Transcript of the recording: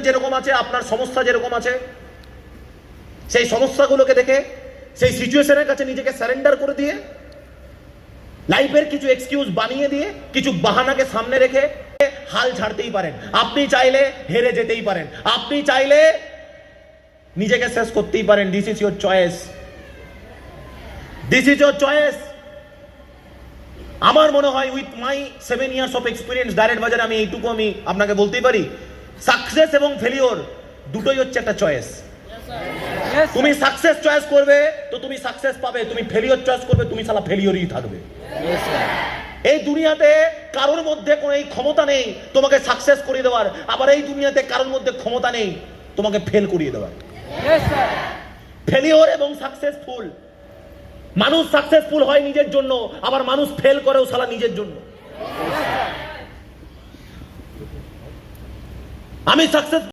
যেরকম আছে, আপনার সমস্যা যেরকম আছে, সেই সমস্যাগুলোকে দেখে সেই সিচুয়েশনের কাছে নিজেকে সারেন্ডার করে দিয়ে, লাইফের কিছু এক্সকিউজ বানিয়ে দিয়ে, কিছু বাহানাকে সামনে রেখে হাল ছাড়তেই পারেন। আপনি চাইলে হেরে যেতেই পারেন, আপনি চাইলে নিজেকে শেষ করতেই পারেন। This is your choice, this is your choice. আমার মনে হয় with my 7 years of experience direct বাজারে আমি এইটুকু আমি আপনাকে বলতেই পারি, সাকসেস এবং ফেলিওর দুটোই হচ্ছে একটা চয়েস। তুমি সাকসেস চয়েস করবে তো তুমি সাকসেস পাবে, তুমি ফেলিওর চয়েস করবে তুমি শালা ফেলিওরই থাকবে। এই দুনিয়াতে কারোর মধ্যে কোনো এই ক্ষমতা নেই তোমাকে সাকসেস করিয়ে দেওয়ার, আবার এই দুনিয়াতে কারোর মধ্যে ক্ষমতা নেই তোমাকে ফেল করিয়ে দেওয়ার। ফেলিওর এবং সাকসেসফুল, মানুষ সাকসেসফুল হয় নিজের জন্য, আবার মানুষ ফেল করেও শালা নিজের জন্য। আমি সাকসেস